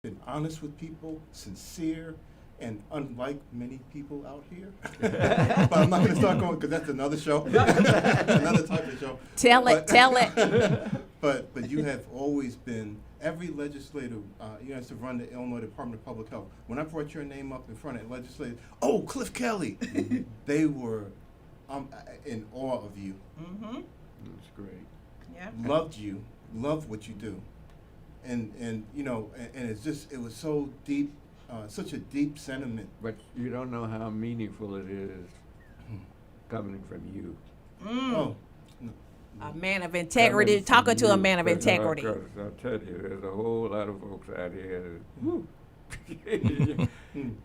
been honest with people, sincere, and unlike many people out here. But I'm not going to start going because that's another show, another type of show. Tell it. But you have always been, every legislator, you used to run the Illinois Department of Public Health. When I brought your name up in front of legislators, oh, Cliff Kelley, they were in awe of you. Mm-hmm. That's great. Yeah. Loved you, loved what you do. And you know, and it's just, it was so deep, such a deep sentiment. But you don't know how meaningful it is coming from you. Oh, A man of integrity, talking to a man of integrity. I'll tell you, there's a whole lot of folks out here.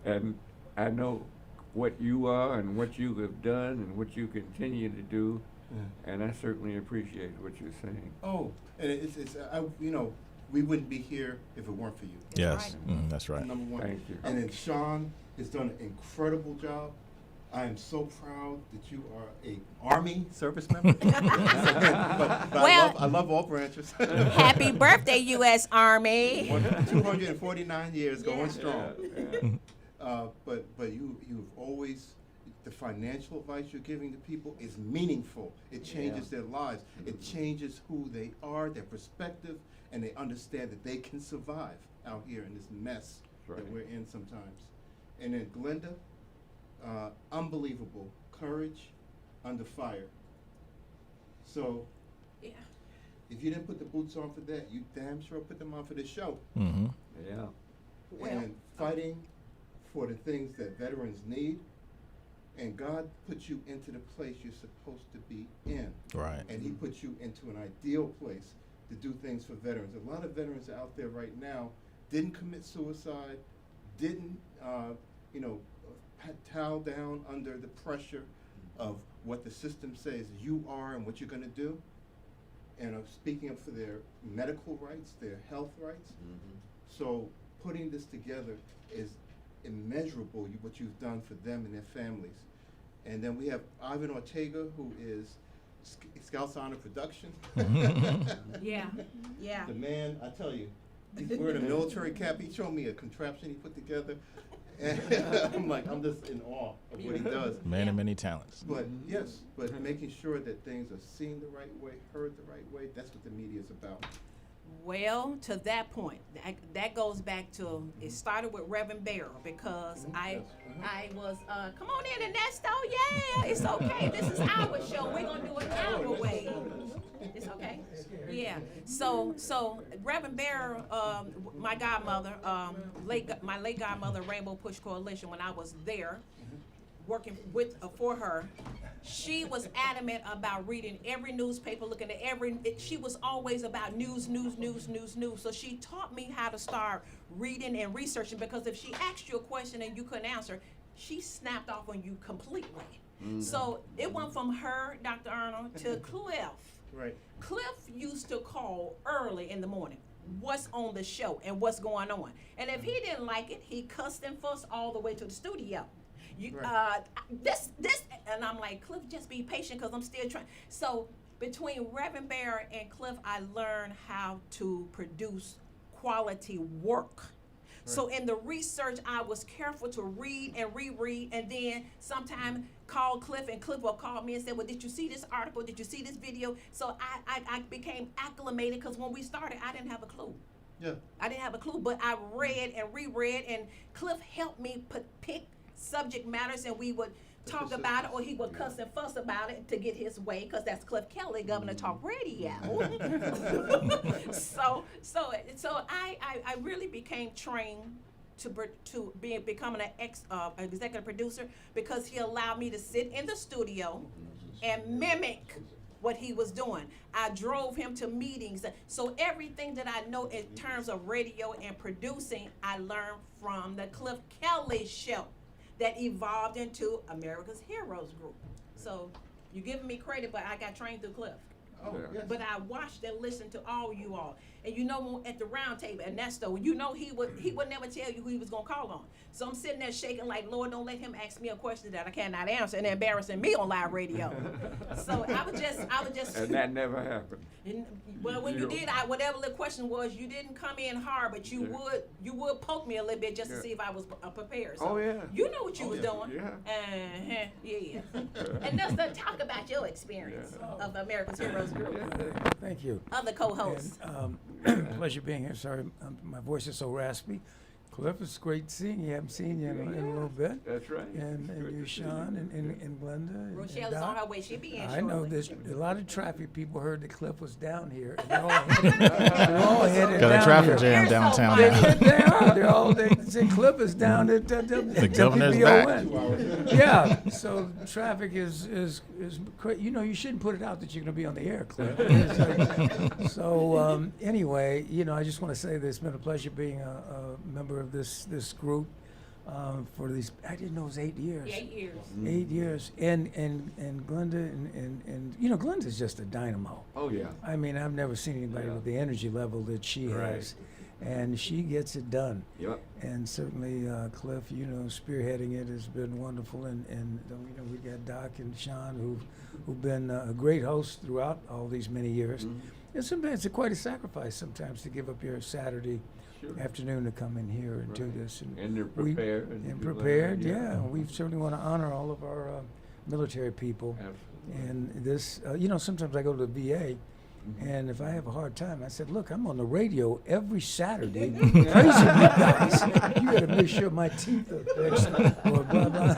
And I know what you are and what you have done and what you continue to do, and I certainly appreciate what you're saying. oh, and you know, we wouldn't be here if it weren't for you. Yes, Right. that's right. Number one. Thank you. And then Sean has done an incredible job. I am so proud that you are a Army service member. but Well- I love all branches. Happy birthday, U.S. Army. 249 years going Yeah. strong. Yeah. But you've always, the financial advice you're giving to people is meaningful. It changes their lives. It changes who they are, their perspective, and they understand that they can survive out here in this mess That's that right. we're in sometimes. And then Glenda, unbelievable courage under fire. So Yeah. if you didn't put the boots on for that, you damn sure put them on for this show. Mm-hmm. Yeah. Well- And fighting for the things that veterans need. And God put you into the place you're supposed to be in. Right. And He put you into an ideal place to do things for veterans. A lot of veterans out there right now didn't commit suicide, didn't, towel down under the pressure of what the system says you are and what you're going to do, and are speaking up for their medical rights, their health rights. So putting this together is immeasurable, what you've done for them and their families. And then we have Ivan Ortega, who is Scouts Honor Production. Yeah. Yeah. The man, I tell you, he's wearing a military cap. He showed me a contraption he put together. And I'm just in awe of what he does. Man of many talents. But yes, but making sure that things are seen the right way, heard the right way, that's what the media is about. Well, to that point, that goes back to, it started with Reverend Bearer, because I was, come on in, Ernesto, yeah, it's okay, this is our show, we're gonna do it our way. It's okay? Yeah, so Reverend Bearer, my godmother, my late godmother, Rainbow Push Coalition, when I was there, working for her, she was adamant about reading every newspaper, looking at she was always about news. So she taught me how to start reading and researching, because if she asked you a question and you couldn't answer, she snapped off on you completely. So it went from her, Dr. Arnold, to Cliff. Right. Cliff used to call early in the morning. What's on the show and what's going on. And if he didn't like it, he cussed and fussed all the way to the studio. This, and I'm like, Cliff, just be patient, because I'm still trying. So between Reverend Bear and Cliff, I learned how to produce quality work. So in the research, I was careful to read and reread, and then sometimes call Cliff, and Cliff will call me and say, well, did you see this article? Did you see this video? So I became acclimated, because when we started, I didn't have a clue. Yeah. I didn't have a clue, but I read and reread, and Cliff helped me pick subject matters, and we would talk about it, or he would cuss and fuss about it to get his way, because that's Cliff Kelley, Governor Talk Radio. so I really became trained to becoming an executive producer, because he allowed me to sit in the studio and mimic what he was doing. I drove him to meetings. So everything that I know in terms of radio and producing, I learned from the Cliff Kelley show that evolved into America's Heroes Group. So you're giving me credit, but I got trained through Cliff. Oh, Yeah. yes. But I watched and listened to all you all. And you know, at the round table, Ernesto, you know he would never tell you who he was gonna call on. So I'm sitting there shaking like, Lord, don't let him ask me a question that I cannot answer and embarrassing me on live radio. So I was just. And that never happened. Well, when you did, whatever the question was, you didn't come in hard, but you would poke me a little bit just to see if I was prepared. So you know what you was doing. Yeah. And let's talk about your experience of America's Heroes Group. Thank you. Other co-hosts. And, pleasure being here. Sorry, my voice is so raspy. Cliff, it's great seeing you. I haven't seen you in a little bit. That's right. And you, Sean, and Glenda. And Rochelle is on her way. She'll be in I shortly. know there's a lot of traffic. People heard that Cliff was down here. And they're all headed Got down a traffic here. jam downtown so now. They're all, they say Cliff is down at The governor's back. Yeah, so traffic is crazy. You know, you shouldn't put it out that you're going to be on the air, Cliff. Anyway, you know, I just want to say that it's been a pleasure being a member of this group for these. I didn't know it was 8 years. 8 years. 8 years, and Glenda and you know, Glenda's just a dynamo. Oh, yeah. I mean, I've never seen anybody with the energy level that she has, and she gets it done. Yep. And certainly, Cliff, you know, spearheading it has been wonderful, and you know, we got Doc and Sean who've been a great host throughout all these many years. And sometimes it's quite a sacrifice sometimes to give up your Saturday afternoon to come in here and do this. And they're prepared. And prepared, yeah. We certainly want to honor all of our military people. Absolutely. And this, you know, sometimes I go to the VA, and if I have a hard time, I said, look, I'm on the radio every Saturday praising you guys. You got to make sure my teeth are fixed or blah, blah.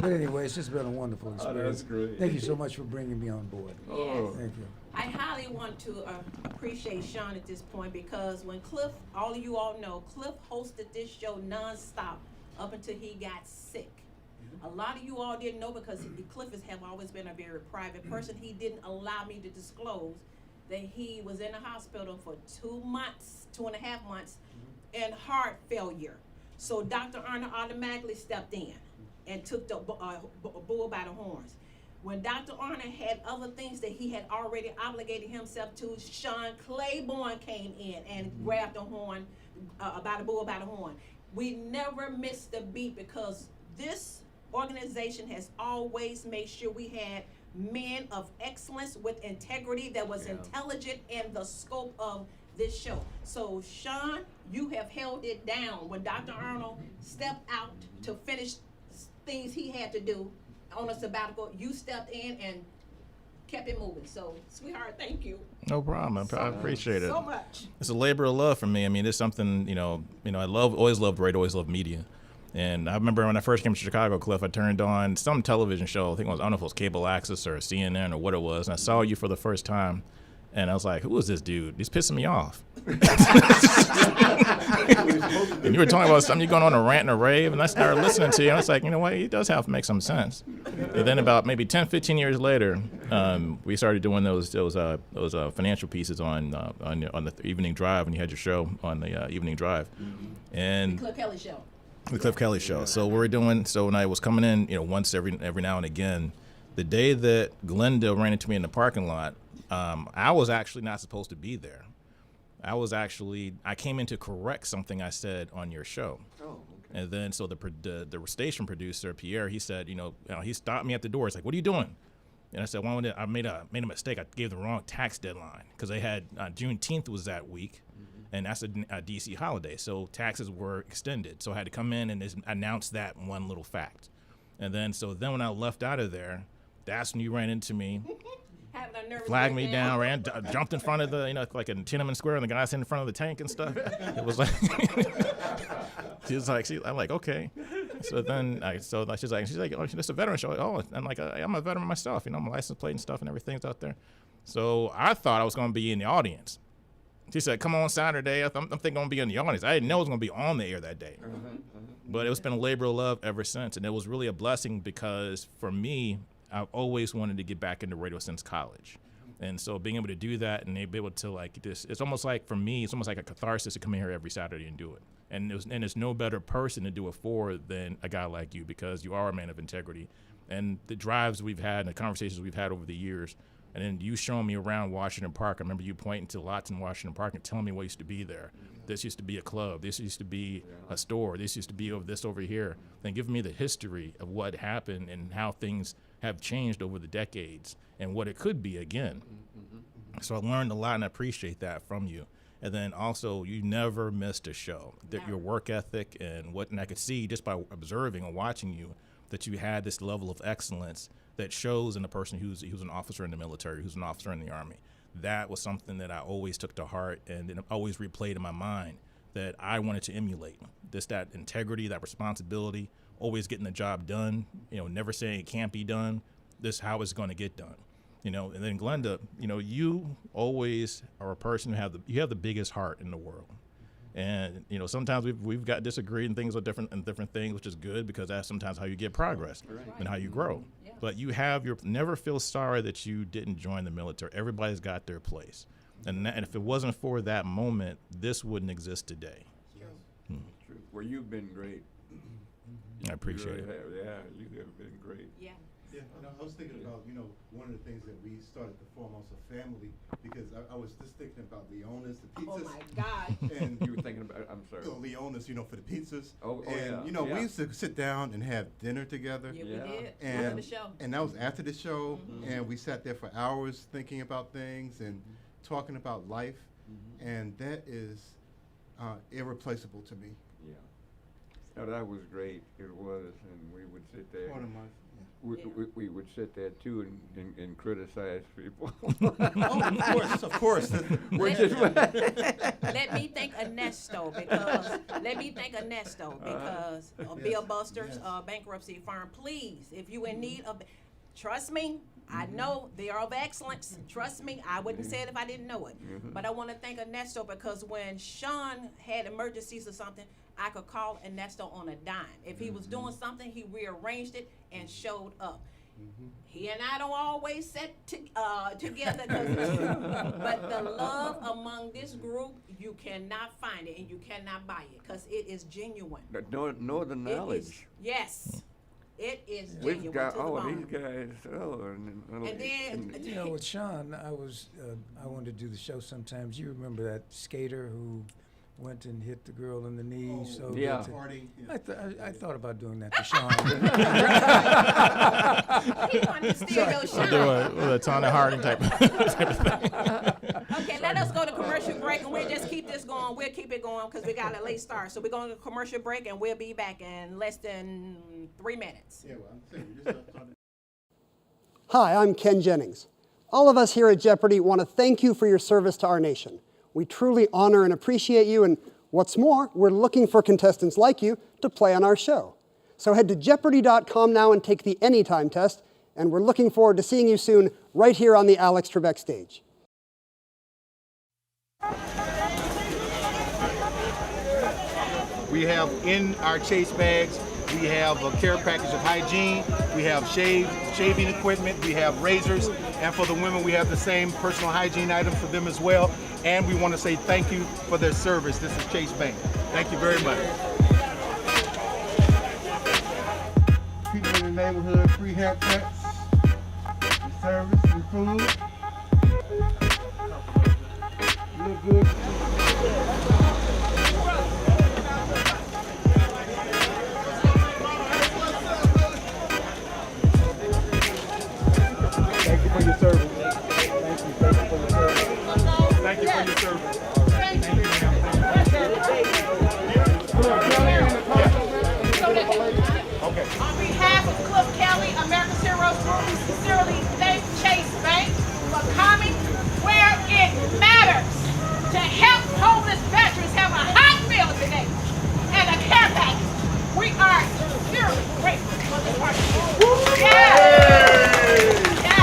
But anyway, it's just been a wonderful experience. That's great. Thank you so much for bringing me on board. Oh. Thank you. I highly want to appreciate Sean at this point because when Cliff, all of you all know, Cliff hosted this show nonstop up until he got sick. A lot of you all didn't know because Cliff have always been a very private person. He didn't allow me to disclose that he was in the hospital for 2 months, 2.5 months, and heart failure. So Dr. Arnold automatically stepped in and took the bull by the horns. When Dr. Arnold had other things that he had already obligated himself to, Sean Claiborne came in and grabbed the horn, by the bull by the horn. We never missed a beat because this organization has always made sure we had men of excellence with integrity that was intelligent in the scope of this show. So Sean, you have held it down. When Dr. Arnold stepped out to finish things he had to do on a sabbatical, you stepped in and kept it moving. So, sweetheart, thank you. No problem. I appreciate it. So much. It's a labor of love for me. I mean, it's something, you know, I always loved radio, always loved media. And I remember when I first came to Chicago, Cliff, I turned on some television show. I think it was, I don't know if it was Cable Access or CNN or what it was. And I saw you for the first time. And I was like, who is this dude? He's pissing me off. And you were talking about something, you're going on a rant and a rave, and I started listening to you, and I was like, you know what, he does have to make some sense. And then about maybe 10, 15 years later, we started doing those financial pieces on the evening drive, and you had your show on the evening drive. And The Cliff Kelley Show. The Cliff Kelley Show. So when I was coming in, you know, once every now and again, the day that Glenda ran into me in the parking lot, I was actually not supposed to be there. I came in to correct something I said on your show. Oh, okay. And then so the station producer, Pierre, he said, he stopped me at the door. He's like, what are you doing? And I said, well, I made a mistake. I gave the wrong tax deadline because they had Juneteenth was that week. And that's a DC holiday. So taxes were extended. So I had to come in and just announce that one little fact. And then when I left out of there, that's when you ran into me. Flagged me down, jumped in front of the, like in Tiananmen Square, and the guys in front of the tank and stuff. It was like, I'm like, okay. So then, she's like, oh, it's a veteran show. Oh, I'm like, I'm a veteran myself, my license plate and stuff and everything's out there. So I thought I was going to be in the audience. She said, come on Saturday. I'm thinking I'm going to be in the audience. I didn't know I was going to be on the air that day. But it's been a labor of love ever since. And it was really a blessing because for me, I've always wanted to get back into radio since college. And so being able to do that and be able to like this, it's almost like for me, it's almost like a catharsis to come in here every Saturday and do it. And there's no better person to do it for than a guy like you because you are a man of integrity. And the drives we've had and the conversations we've had over the years And then you showing me around Washington Park. I remember you pointing to lots in Washington Park and telling me what used to be there. This used to be a club. This used to be a store. This used to be over here. And giving me the history of what happened and how things have changed over the decades and what it could be again. So I learned a lot, and I appreciate that from you. And then also, you never missed a show. That your work ethic and I could see just by observing and watching you that you had this level of excellence that shows in a person who's an officer in the military, who's an officer in the Army. That was something that I always took to heart and it always replayed in my mind that I wanted to emulate. Just that integrity, that responsibility, always getting the job done, never saying it can't be done. This is how it's going to get done. And then Glenda, you always are a person who you have the biggest heart in the world. And, sometimes we've got disagreed and things are different things, which is good because that's sometimes how you get progress and how you grow. Yeah. But you never feel sorry that you didn't join the military. Everybody's got their place. And if it wasn't for that moment, this wouldn't exist today. True. Well, you've been great. I appreciate it. Yeah, you have been great. Yeah. Yeah, I was thinking about, one of the things that we started to form as a family, because I was just thinking about Leona's, the pizzas. Oh my God. And You were thinking about, I'm sorry. Leona's, for the pizzas. Oh, and, yeah. we used to sit down and have dinner together. Yeah, we Yeah. did. And, After the show. and that was after the show, and we sat there for hours thinking about things and talking about life, and that is irreplaceable to me. Yeah. No, that was great. It was, and we would sit there. Part of my, We would sit there too and criticize people. of course. Let me thank Ernesto because Bill Buster's bankruptcy firm. Please, if you in need of, trust me, I know they are of excellence. Trust me, I wouldn't say it if I didn't know it. But I want to thank Ernesto because when Sean had emergencies or something, I could call Ernesto on a dime. If he was doing something, he rearranged it and showed up. He and I don't always sit together, but the love among this group, you cannot find it and you cannot buy it because it is genuine. Know the knowledge. Yes. It is We've genuine got to the bone. these guys. And then With Sean, I wanted to do the show sometimes. You remember that skater who went and hit the girl in the knee? So yeah. I thought about doing that to Sean. he wanted to steal your show. Do a Tony Harding type of thing. Okay, let us go to commercial break and we'll just keep this going. We'll keep it going because we got a late start. So we're going to commercial break and we'll be back in less than 3 minutes. Yeah, well, I'm saying, we just started. Hi, I'm Ken Jennings. All of us here at Jeopardy want to thank you for your service to our nation. We truly honor and appreciate you, and what's more, we're looking for contestants like you to play on our show. So head to Jeopardy.com now and take the Anytime test, and we're looking forward to seeing you soon right here on the Alex Trebek stage. We have in our chase bags, we have a care package of hygiene, we have shaving equipment, we have razors, and for the women we have the same personal hygiene items for them as well. And we want to say thank you for their service. This is Chase Bank. Thank you very much. People in the neighborhood, free haircuts, and service, and food. Look good. Thank you for your service. Thank you for your service. Thank you for your service. Thank you, ma'am. Okay. On behalf of Cliff Kelley, America's Heroes Group, we sincerely thank Chase Bank for coming where it matters to help homeless veterans have a hot meal today and a care package. We are sincerely grateful for this partnership. Yes! Yes!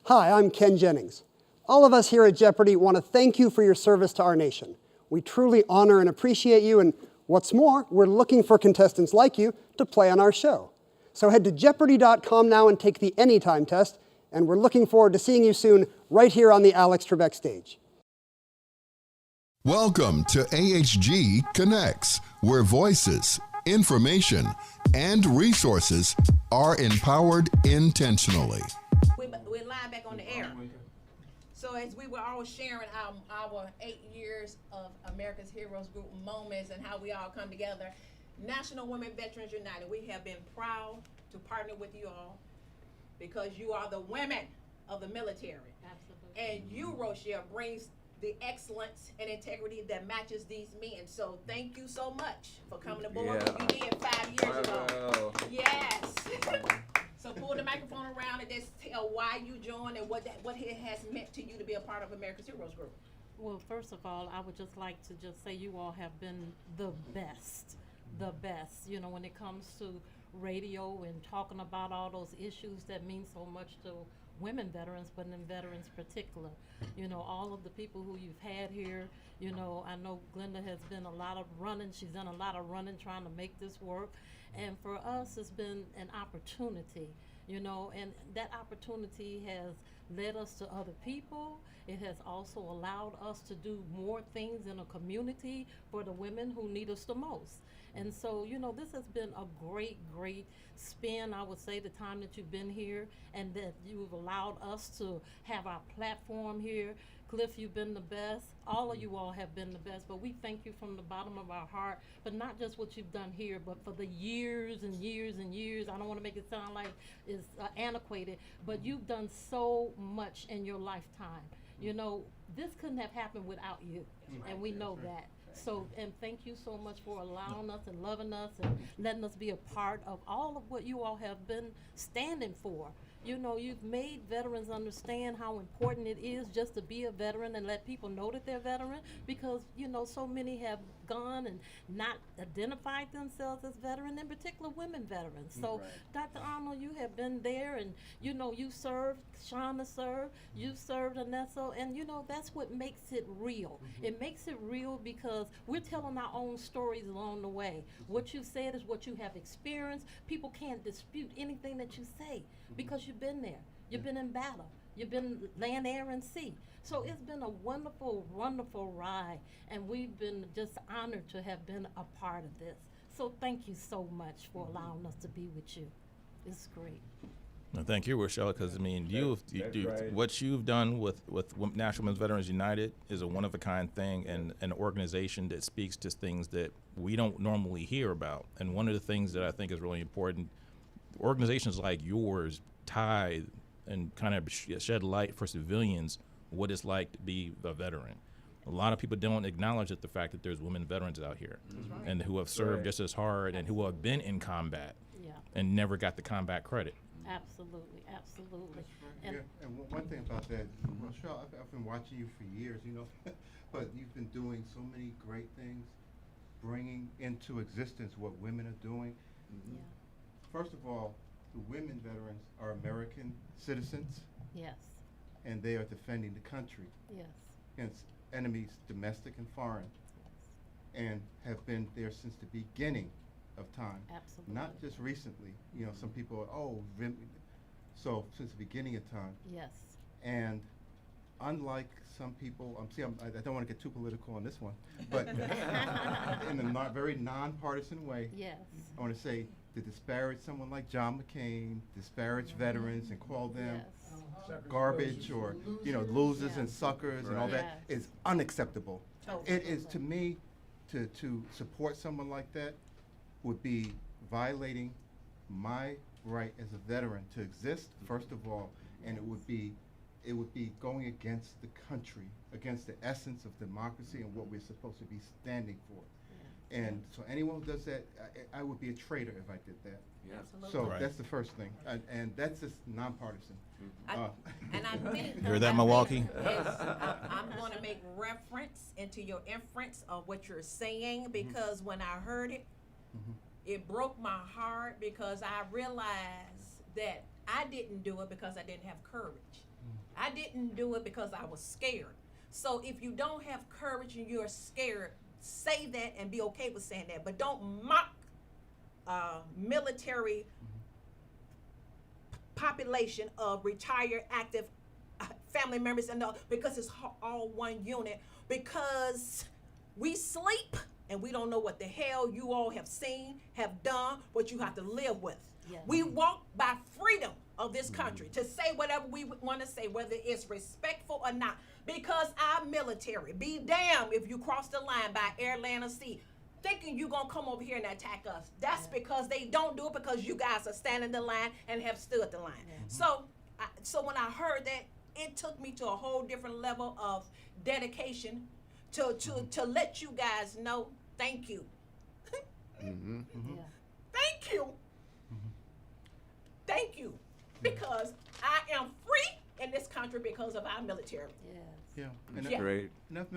Hi, I'm Ken Jennings. All of us here at Jeopardy want to thank you for your service to our nation. We truly honor and appreciate you, and what's more, we're looking for contestants like you to play on our show. So head to Jeopardy.com now and take the Anytime test, and we're looking forward to seeing you soon right here on the Alex Trebek stage. Welcome to AHG Connects, where voices, information, and resources are empowered intentionally. We're live back on the air. So as we were all sharing our 8 years of America's Heroes Group moments and how we all come together, National Women Veterans United, we have been proud to partner with you all because you are the women of the military. Absolutely. And you, Rochelle, brings the excellence and integrity that matches these men. So thank you so much for coming aboard. Yeah. You did 5 years ago. Wow. Yes. So pull the microphone around and just tell why you joined and what it has meant to you to be a part of America's Heroes Group. Well, first of all, I would just like to just say you all have been the best. The best, you know, when it comes to radio and talking about all those issues that mean so much to women veterans, but in veterans particular. You know, all of the people who you've had here, you know, I know Glenda has been a lot of running. She's done a lot of running trying to make this work. And for us, it's been an opportunity, you know, and that opportunity has led us to other people. It has also allowed us to do more things in a community for the women who need us the most. And so, you know, this has been a great, great spin, I would say, the time that you've been here and that you've allowed us to have our platform here. Cliff, you've been the best. All of you all have been the best, but we thank you from the bottom of our heart, but not just what you've done here, but for the years and years and years. I don't want to make it sound like it's antiquated, but you've done so much in your lifetime. You know, this couldn't have happened without you, and we know that. So, and thank you so much for allowing us and loving us and letting us be a part of all of what you all have been standing for. You know, you've made veterans understand how important it is just to be a veteran and let people know that they're veteran, because, you know, so many have gone and not identified themselves as veteran, in particular women veterans. So, Dr. Arnold, you have been there, and, you know, you served, Shauna served, you served Ernesto, and, you know, that's what makes it real. It makes it real because we're telling our own stories along the way. What you said is what you have experienced. People can't dispute anything that you say because you've been there. You've been in battle. You've been land, air, and sea. So it's been a wonderful, wonderful ride, and we've been just honored to have been a part of this. So thank you so much for allowing us to be with you. It's great. No, thank you, Rochelle, because, I mean, Right. what you've done with National Women's Veterans United is a one-of-a-kind thing, and an organization that speaks to things that we don't normally hear about. And one of the things that I think is really important, organizations like yours tie and kind of shed light for civilians what it's like to be a veteran. A lot of people don't acknowledge the fact that there's women veterans out here and who have served just as hard and who have been in combat and never got the combat credit. Absolutely, absolutely. And one thing about that, Rochelle, I've been watching you for years, you know, but you've been doing so many great things, bringing into existence what women are doing. First of all, the women veterans are American citizens. Yes. And they are defending the country. Yes. Against enemies, domestic and foreign. And have been there since the beginning of time. Absolutely. Not just recently. You know, some people are, so since the beginning of time. Yes. And unlike some people, I don't want to get too political on this one, but in a very nonpartisan way, yes. I want to say to disparage someone like John McCain, disparage veterans and call them garbage or, you know, losers and suckers and all that is unacceptable. It is, to me, to support someone like that would be violating my right as a veteran to exist, first of all, and it would be going against the country, against the essence of democracy and what we're supposed to be standing for. And so anyone who does that, I would be a traitor if I did that. So that's the first thing, and that's just nonpartisan. And I think You heard that, Milwaukee? I'm going to make reference into your inference of what you're saying, because when I heard it, it broke my heart, because I realized that I didn't do it because I didn't have courage. I didn't do it because I was scared. So if you don't have courage and you're scared, say that and be okay with saying that, but don't mock military population of retired active family members, and because it's all one unit, because we sleep and we don't know what the hell you all have seen, have done, what you have to live with. Yes. We walk by freedom of this country to say whatever we want to say, whether it's respectful or not, because our military, be damned if you cross the line by air, land, or sea, thinking you're going to come over here and attack us. That's because they don't do it, because you guys are standing the line and have stood the line. So when I heard that, it took me to a whole different level of dedication to let you guys know, thank you. Yeah. Thank you. Thank you. Because I am free in this country because of our military. Yes. Yeah. That's Yeah. great. And I've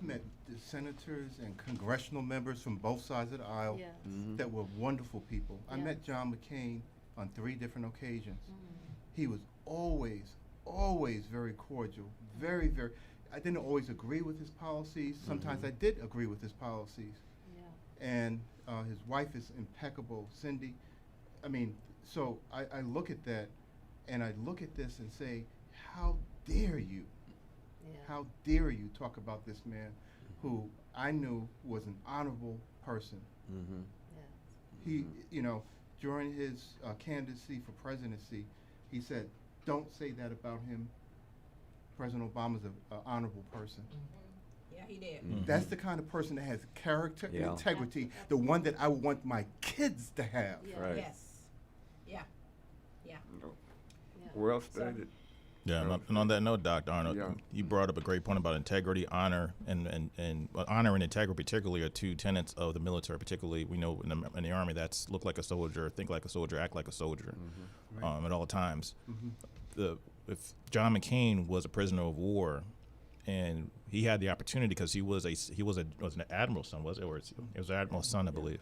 met the senators and congressional members from both sides of the aisle Yes. that were wonderful people. I Yeah. met John McCain on 3 different occasions. Mm. He was always very cordial, very, very. I didn't always agree with his policies. Sometimes I did agree with his policies. Yeah. And his wife is impeccable, Cindy. I mean, so I look at that, and I look at this and say, how dare you? Yeah. How dare you talk about this man who I knew was an honorable person. Yes. He, during his candidacy for presidency, he said, don't say that about him. President Obama's an honorable person. Yeah, he did. That's the kind of person that has character and Yeah. integrity, the one that I want my kids to have. Yeah. Right. Yes. Yeah. Yeah. Well stated. Yeah, and on that note, Dr. Arnold, Yeah. you brought up a great point about integrity, honor, and honor and integrity particularly are 2 tenets of the military. Particularly, we know in the Army, that's look like a soldier, think like a soldier, act like a soldier, at all times. If John McCain was a prisoner of war, and he had the opportunity because he was an admiral's son, was it? Or it was an admiral's son, I believe,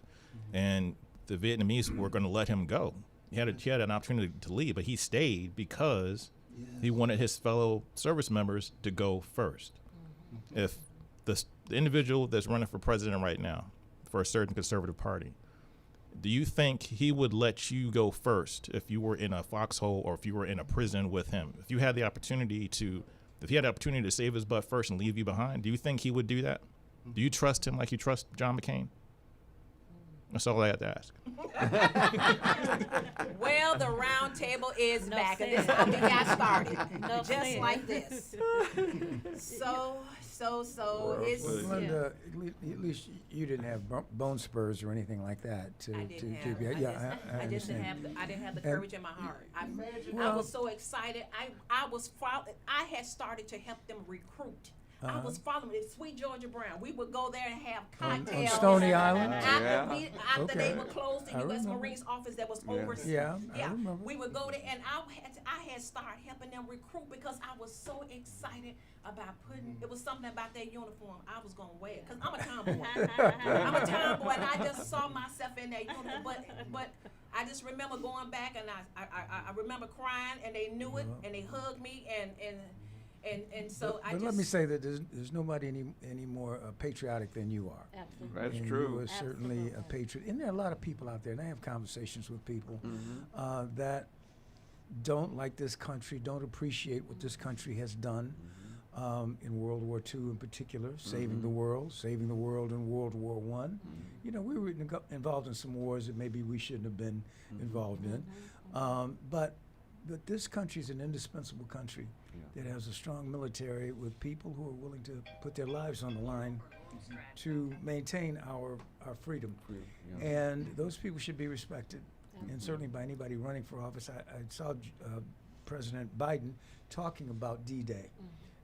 and the Vietnamese were going to let him go. He had an opportunity to leave, but he stayed because he wanted his fellow service members to go first. If the individual that's running for president right now for a certain conservative party, do you think he would let you go first if you were in a foxhole or if you were in a prison with him? If he had the opportunity to save his butt first and leave you behind, do you think he would do that? Do you trust him like you trust John McCain? That's all I had to ask. Well, the round table is No back, and this saying. is how we got started, No just saying. like this. So it's. Well, Glenda, at least you didn't have bone spurs or anything like that to I didn't have. keep you. Yeah, I I just didn't understand. have. I didn't have the And- courage in my heart. I Well- was so excited. I had started to help them recruit. I was following it. Sweet Georgia Brown. We would go there and have On cocktails. Stony Island? After, after Okay. they were closed, the I U.S. remember. Marines office that was Yeah. over. Yeah, I remember. We would go there, and I had started helping them recruit because I was so excited about putting. It was something about their uniform. I was gonna wear it because I'm a tomboy. I'm a tomboy, and I just saw myself in that uniform. But I just remember going back, and I remember crying, and they knew it, and they hugged me, and so I But just. let me say that there's nobody any more patriotic than you are. Absolutely. That's And true. You are certainly a Absolutely. patriot. And there are a lot of people out there, and I have conversations with people Mm-hmm. that don't like this country, don't appreciate what this country has done in World War II in particular, saving the world in World War I. You know, we were involved in some wars that maybe we shouldn't have been involved in. But this country is an indispensable country that has a strong military with people who are willing to put their lives on the line to maintain our freedom. And those people should be respected. And certainly by anybody running for office. I saw President Biden talking about D-Day.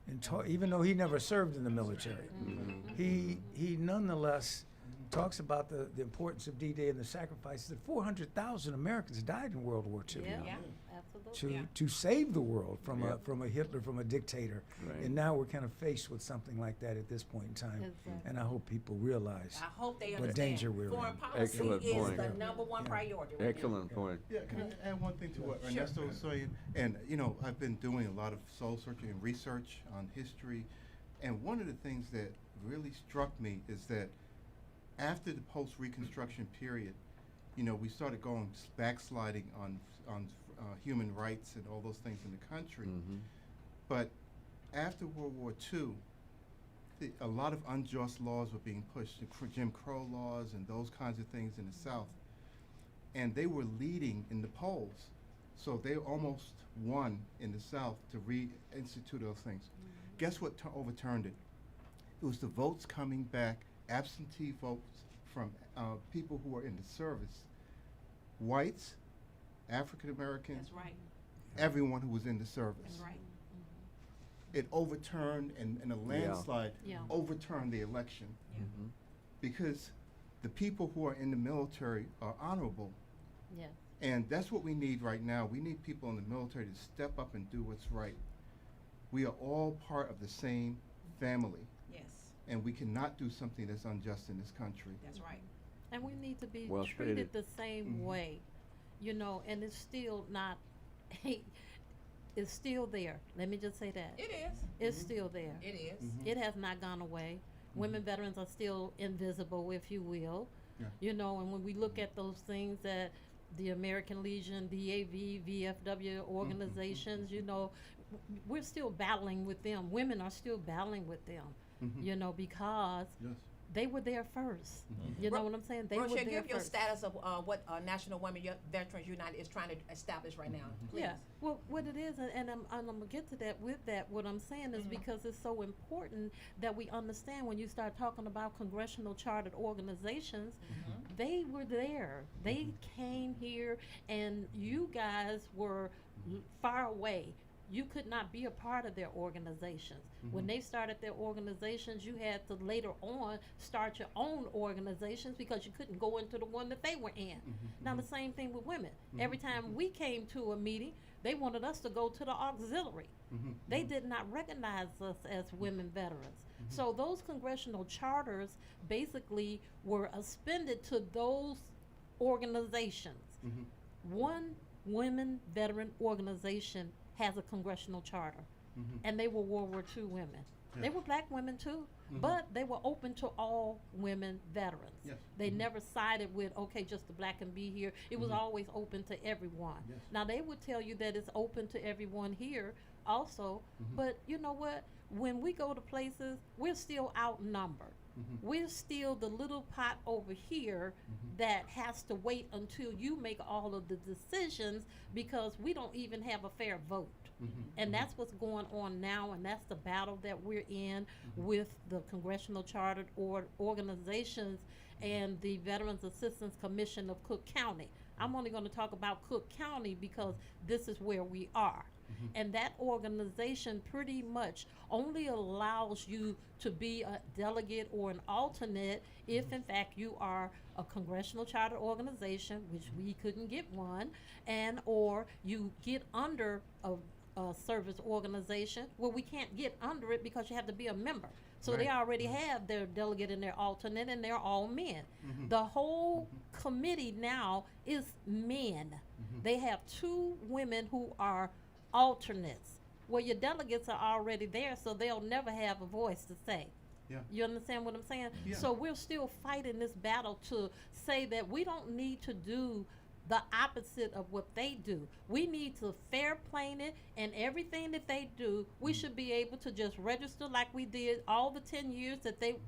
And even though he never served in the military, he nonetheless talks about the importance of D-Day and the sacrifices that 400,000 Americans died in World War II. Yeah, Yeah. absolutely. To save the world from Yeah. a Hitler, from a dictator. Right. And now we're kind of faced with something like that at this point in time. Exactly. And I hope people realize I hope they what understand. danger we're Foreign in. policy Excellent is point. the number one priority. right now. Excellent point. Yeah, can I add one thing to what Ernesto was saying? And, I've been doing a lot of soul searching and research on history, And one of the things that really struck me is that after the post-Reconstruction period, you know, we started going backsliding on human rights and all those things in the country. But after World War II, a lot of unjust laws were being pushed, the Jim Crow laws and those kinds of things in the South. And they were leading in the polls. So they almost won in the South to reinstitute those things. Guess what overturned it? It was the votes coming back, absentee votes from people who were in the service. Whites, African Americans, That's right. everyone who was in the service. That's right. It overturned, and in a landslide, Yeah. overturned the election. Yeah. Because the people who are in the military are honorable. Yeah. And that's what we need right now. We need people in the military to step up and do what's right. We are all part of the same family, Yes, and we cannot do something that's unjust in this country. that's right. And we need to be Well treated stated. the same way, you know, and it's still not, it's still there. Let me just say that. It is. It's still there. It is. It has not gone away. Women veterans are still invisible, if you will. Yeah. You know, and when we look at those things that the American Legion, DAV, VFW organizations, you know, we're still battling with them. Women are still battling with them, you know, because Yes. they were there first. You know what I'm saying? They Rochelle, were there give your first. status of what National Women Veterans United is trying to establish right now, please. Yeah, well, what it is, and I'm gonna get to that with that, what I'm saying is because it's so important that we understand when you start talking about congressional chartered organizations, they were there. They came here and you guys were far away. You could not be a part of their organizations. When they started their organizations, you had to later on start your own organizations because you couldn't go into the one that they were in. Now the same thing with women. Every time we came to a meeting, they wanted us to go to the auxiliary. They did not recognize us as women veterans. So those congressional charters basically were suspended to those organizations. One women veteran organization has a congressional charter, and they were World War II women. They were black women too, but they were open to all women veterans. Yes. They never sided with, okay, just the black can be here. It was always open to everyone. Yes. Now they would tell you that it's open to everyone here also, but you know what? When we go to places, we're still outnumbered. We're still the little pot over here that has to wait until you make all of the decisions because we don't even have a fair vote. And that's what's going on now, and that's the battle that we're in with the congressional chartered organizations and the Veterans Assistance Commission of Cook County. I'm only going to talk about Cook County because this is where we are. And that organization pretty much only allows you to be a delegate or an alternate if in fact you are a congressional charter organization, which we couldn't get one, and or you get under a service organization. Well, we can't get under it because you have to be a member. So they already have their delegate and their alternate, and they're all men. The whole committee now is men. They have 2 women who are alternates. Well, your delegates are already there, so they'll never have a voice to say. Yeah. You understand what I'm saying? Yeah. So we're still fighting this battle to say that we don't need to do the opposite of what they do. We need to fair plane it, and everything that they do, we should be able to just register like we did all the 10 years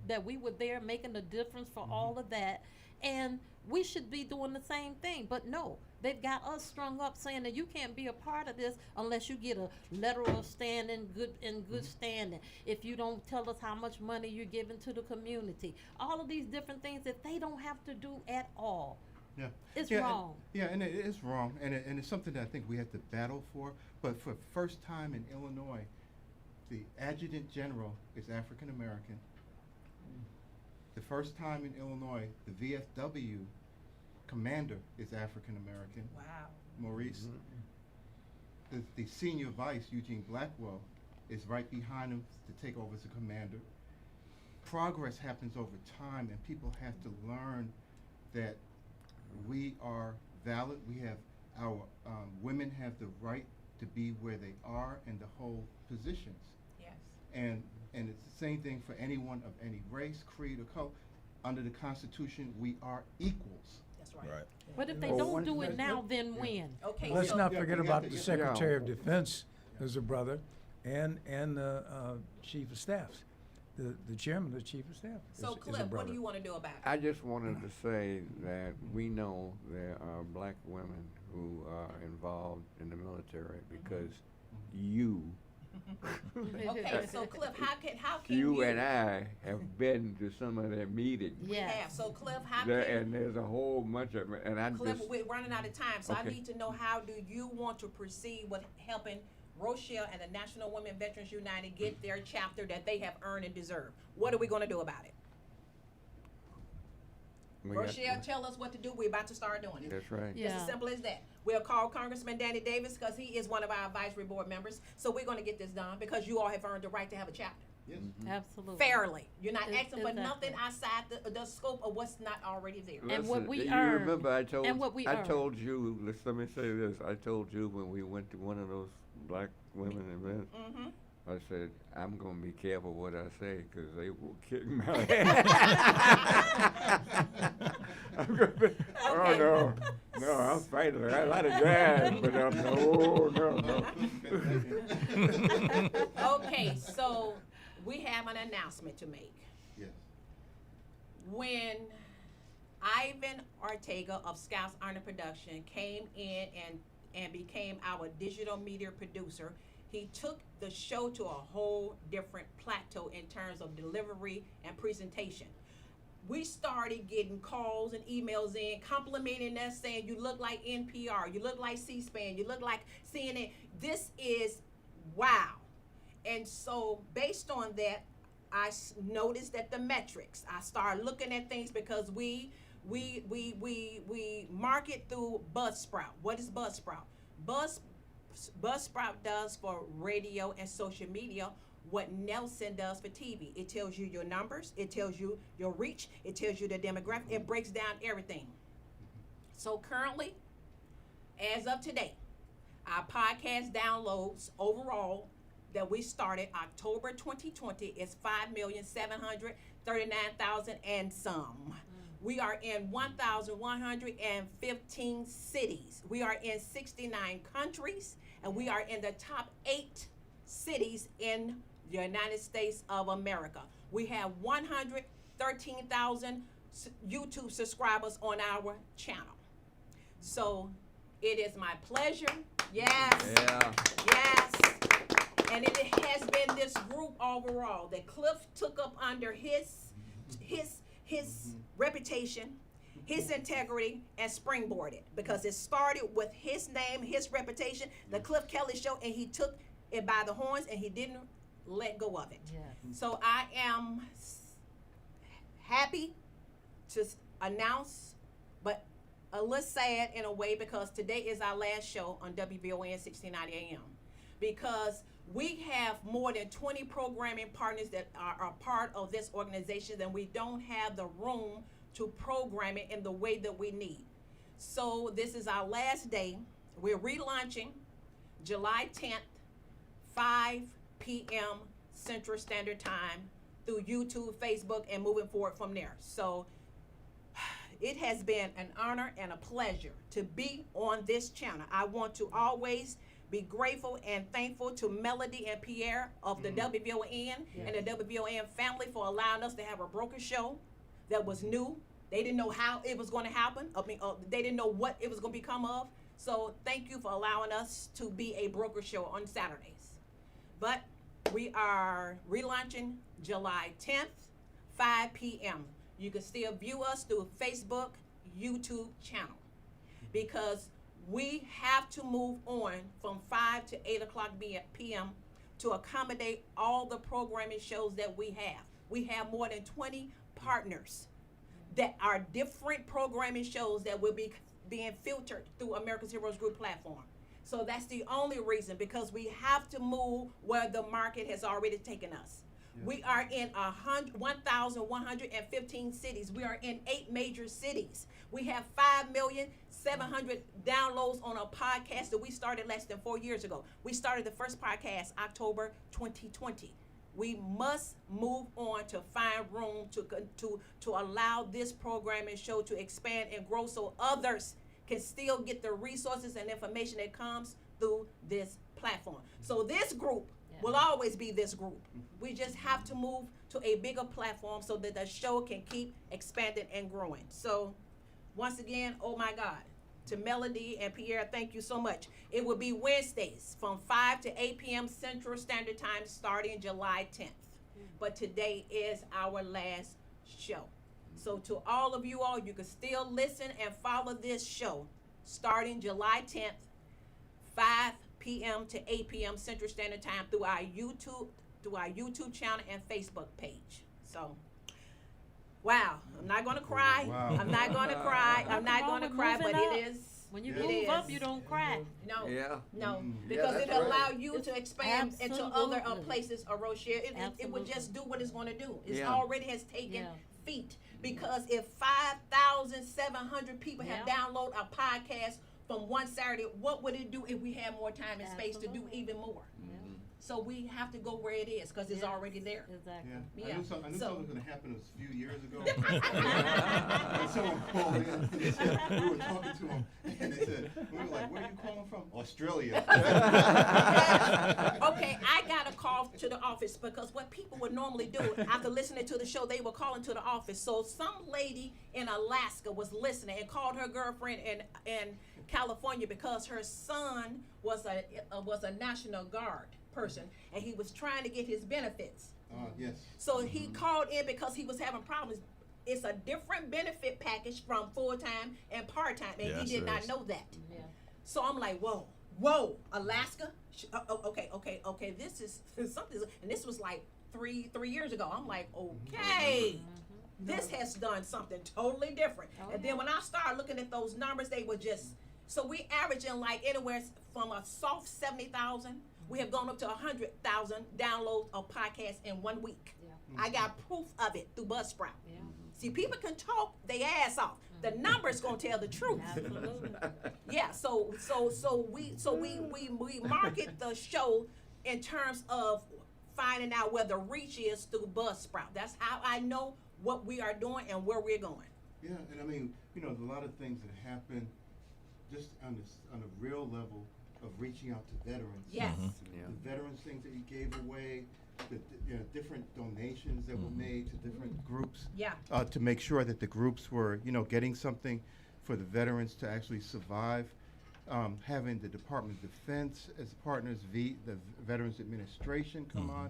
that we were there making a difference for all of that. And we should be doing the same thing. But no, they've got us strung up saying that you can't be a part of this unless you get a letter of standing, good standing. If you don't tell us how much money you're giving to the community. All of these different things that they don't have to do at all. Yeah. It's Yeah, wrong. And it is wrong, and it's something that I think we have to battle for. But for the first time in Illinois, the adjutant general is African American. The first time in Illinois, the VFW commander is African American, Wow. Maurice. The senior vice, Eugene Blackwell, is right behind him to take over as a commander. Progress happens over time, and people have to learn that we are valid. We have our women have the right to be where they are and to hold positions. Yes. And it's the same thing for anyone of any race, creed, or color. Under the Constitution, we are equals. That's right. Right. But if they Well, don't one- do it now, then when? Okay, Let's so not Yeah, forget we about have the to- Secretary of Yeah. Defense as a brother, and the Chief of Staffs. The chairman of the Chief of Staff is So a Cliff, brother. what do you want to do about it? I just wanted to say that we know there are black women who are involved in the military because you, Okay, so Cliff, how can you and I have been to some of their meetings. We Yes. have. So Cliff, how There, can and there's a whole bunch of, and I Cliff, just, we're running out of time, so I Okay. need to know, how do you want to proceed with helping Rochelle and the National Women Veterans United get their chapter that they have earned and deserve? What are we gonna do about it? we got- Rochelle, tell us what to do. We're about to start doing it. That's right. Just Yeah. as simple as that. We'll call Congressman Danny Davis because he is one of our advisory board members. So we're gonna get this done because you all have earned the right to have a chapter. Yes. Absolutely. Fairly. You're not Ex- asking for nothing exactly. outside the scope of what's not already there. And what we you earned, remember I told, and what we I earned. told you, let me say this, I told you when we went to one of those black women events, Mm-hmm. I said, I'm gonna be careful what I say, cause they will kick my ass. I'm gonna be, oh no, I'm fighting, I like to drive, but no. Okay, so we have an announcement to make. Yes. When Ivan Ortega of Scouts Arnold Production came in and became our digital media producer, he took the show to a whole different plateau in terms of delivery and presentation. We started getting calls and emails in complimenting us, saying you look like NPR, you look like C-SPAN, you look like CNN. This is wow. And so based on that, I noticed that the metrics, I started looking at things because we market through Buzzsprout. What is Buzzsprout? Buzzsprout does for radio and social media what Nelson does for TV. It tells you your numbers, it tells you your reach, it tells you the demographic, it breaks down everything. So currently, as of today, our podcast downloads overall that we started October 2020 is 5,739,000 and some. We are in 1,115 cities. We are in 69 countries, and we are in the top 8 cities in the United States of America. We have 113,000 YouTube subscribers on our channel. So it is my pleasure. Yes. Yeah. Yes. And it has been this group overall that Cliff took up under his reputation, his integrity, and springboarded, because it started with his name, his reputation, the Cliff Kelley Show, and he took it by the horns and he didn't let go of it. Yes. So I am happy to announce, but a little sad in a way, because today is our last show on WVON 1690 AM. Because we have more than 20 programming partners that are a part of this organization, and we don't have the room to program it in the way that we need. So this is our last day. We're relaunching July 10th, 5 p.m. Central Standard Time through YouTube, Facebook, and moving forward from there. So it has been an honor and a pleasure to be on this channel. I want to always be grateful and thankful to Melody and Pierre of the WVON and the WVON family for allowing us to have a broker show that was new. They didn't know how it was going to happen. They didn't know what it was going to become of. So thank you for allowing us to be a broker show on Saturdays. But we are relaunching July 10th, 5 p.m. You can still view us through Facebook, YouTube channel, because we have to move on from 5 to 8 o'clock p.m. to accommodate all the programming shows that we have. We have more than 20 partners that are different programming shows that will be being filtered through America's Heroes Group platform. So that's the only reason, because we have to move where the market has already taken us. We are in 1,115 cities. We are in 8 major cities. We have 5,700,000 downloads on a podcast that we started less than 4 years ago. We started the first podcast October 2020. we must move on to find room to allow this programming show to expand and grow so others can still get the resources and information that comes through this platform. So this group will always be this group. We just have to move to a bigger platform so that the show can keep expanding and growing. So once again, oh my God, to Melody and Pierre, thank you so much. It will be Wednesdays from 5 to 8 p.m. Central Standard Time starting July 10th. But today is our last show. So to all of you all, you can still listen and follow this show starting July 10th, 5 p.m. to 8 p.m. Central Standard Time through our YouTube channel and Facebook page. So, wow, I'm not gonna cry. Wow. I'm not gonna cry. I'm not gonna cry, but it is. When you Yeah. move It up, is. you don't cry. No, Yeah. no, Mm. because Yeah, it that's allow right. you It's to expand into other absolutely. places. Rochelle, it would Absolutely. just do what it's going to do. It Yeah. already has taken Yeah. feet. Because if 5,700 people have Yeah. downloaded a podcast from one Saturday, what would it do if we had more time and space to do Absolutely. even more? Yeah. So we have to go where it is because it's Yes. already there. Exactly. Yeah. Yeah. I knew something So- was going to happen a few years ago. When someone called in, and they said, we were talking to them, and they said, we were like, where are you calling from? Australia. Okay, I got a call to the office because what people would normally do after listening to the show, they were calling to the office. So some lady in Alaska was listening and called her girlfriend in California because her son was a National Guard person and he was trying to get his benefits. Yes. So he called in because he was having problems. It's a different benefit package from full-time and part-time, and Yes, he did it not is. know that. Yeah. So I'm like, whoa, Alaska? Okay, this is something, and this was like three years ago. I'm like, okay, this has done something totally different. Oh, And then when I started looking at those numbers, they were just, so we averaging like anywhere from a soft 70,000. We have gone up to 100,000 downloads of podcasts in 1 week. Yeah. I got proof of it through Buzzsprout. Yeah. See, people can talk their ass off. The numbers gonna tell the truth. Absolutely. Yeah, so we market the show in terms of finding out where the reach is through Buzzsprout. That's how I know what we are doing and where we're going. Yeah, and I mean, you know, a lot of things that happen just on a real level of reaching out to veterans. Yes. Yeah. The veterans things that you gave away, the you know, different donations that were made to different groups. Yeah. To make sure that the groups were, you know, getting something for the veterans to actually survive. Having the Department of Defense as partners, the Veterans Administration come on,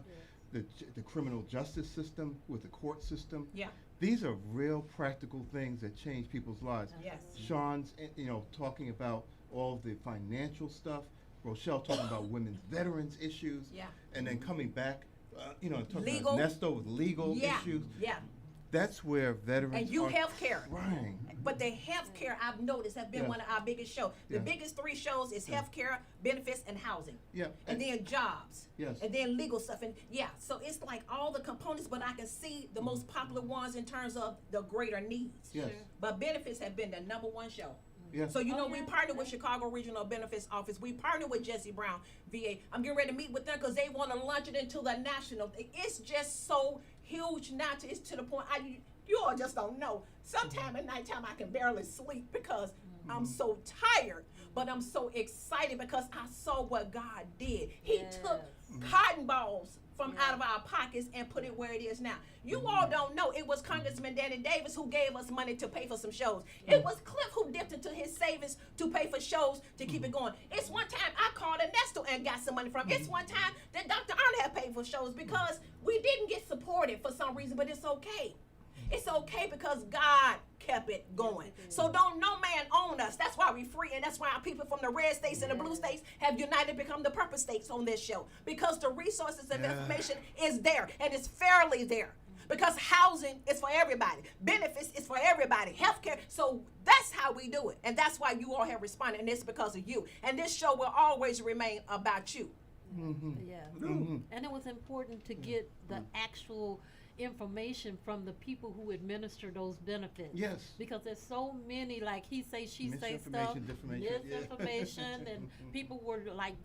the criminal justice system with the court system. Yeah. These are real practical things that change people's lives. Yes. Sean's, you know, talking about all of the financial stuff. Rochelle talking about women's veterans issues. Yeah. And then coming back, you know, talking Legal. about Ernesto with legal Yeah. issues. Yeah. That's where veterans And you are healthcare. trying. But the healthcare I've noticed have been Yeah. one of our biggest shows. The Yeah. biggest 3 shows is healthcare, benefits, and housing. Yeah. And then jobs. Yes. And then legal stuff. And yeah, so it's like all the components, but I can see the most popular ones in terms of the greater needs. Yes. But benefits have been the #1 show. Yes. So you know, Oh, we yeah. partner with Chicago Regional Benefits Office. We partner with Jesse Brown, VA. I'm getting ready to meet with them because they want to launch it into the national. It's just so huge now. It's to the point you all just don't know. Sometime at nighttime I can barely sleep because I'm so tired, but I'm so excited because I saw what God did. He took cotton balls from out of our pockets and put it where it is now. You all don't know, it was Congressman Danny Davis who gave us money to pay for some shows. It was Cliff who dipped into his savings to pay for shows to keep it going. It's one time I called Ernesto and got some money from him. It's one time that Dr. Arnold had paid for shows because we didn't get supported for some reason, but it's okay. It's okay because God kept it going. So don't no man own us. That's why we free, and that's why our people from the red states and the blue states have united become the purple states on this show. Because the resources and information is there, and it's fairly there. Because housing is for everybody. Benefits is for everybody. Healthcare. So that's how we do it. And that's why you all have responded, and it's because of you. And this show will always remain about you. Yeah. And it was important to get the actual information from the people who administer those benefits. Yes. Because there's so many, like he say, she say stuff, Misinformation, defamation, yeah. misinformation, and people were like,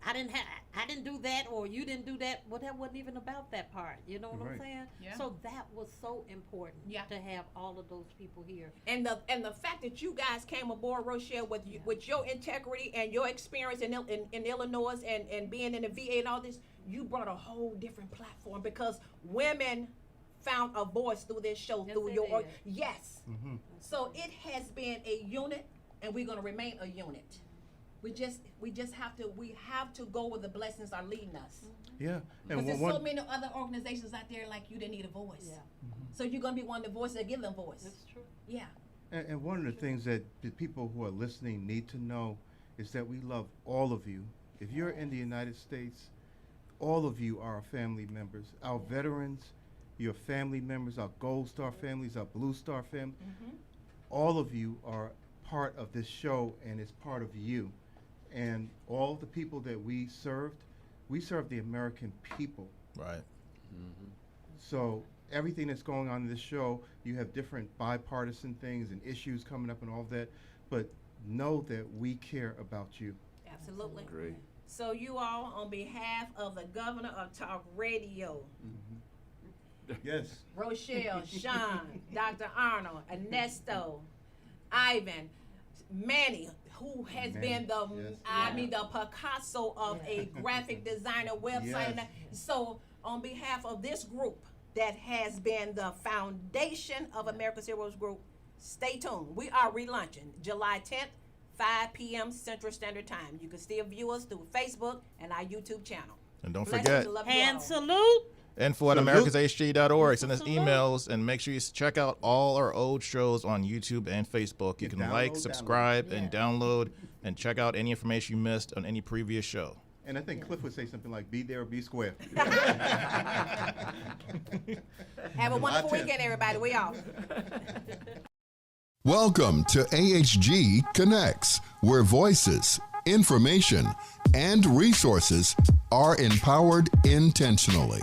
I didn't do that, or you didn't do that. Well, that wasn't even about that part. You know what I'm Right. saying? Yeah. So that was so important Yeah. to have all of those people here. And the fact that you guys came aboard, Rochelle, with with your integrity and your experience in Illinois and being in the VA and all this, you brought a whole different platform because women found a voice through this show, Yes, through they your did. yes. So it has been a unit, and we're gonna remain a unit. We just have to go where the blessings are leading us. Yeah. Because And there's one, so many other organizations out there like you that need a voice. Yeah, So you're gonna be one of the voices that give them voice. that's true. Yeah. and one of the things that the people who are listening need to know is that we love all of you. If you're in the United States, all of you are our family members. Our veterans, your family members, our Gold Star families, our Blue Star family, all of you are part of this show, and it's part of you. And all the people that we served the American people. Right. So everything that's going on in this show, you have different bipartisan things and issues coming up and all that, but know that we care about you. Absolutely. Great. So you all, on behalf of the governor of Talk Radio, Yes. Rochelle, Sean, Dr. Arnold, Ernesto, Ivan, Manny, who has been the, yes. the Picasso of a graphic designer website. Yes. So on behalf of this group that has been the foundation of America's Heroes Group, stay tuned. We are relaunching July 10th, 5 p.m. Central Standard Time. You can still view us through Facebook and our YouTube channel. And don't Blessings forget, and love you Hand all. salute. info at Salute. americashg.org. Send us emails and make sure you check out all our old shows on YouTube and Facebook. You Yeah, can download, like, subscribe, and Yeah. download, and check out any information you missed on any previous show. And I think Cliff would say something like, be there or be square. Have a wonderful 10th. weekend, everybody. We off. Welcome to AHG Connects, where voices, information, and resources are empowered intentionally.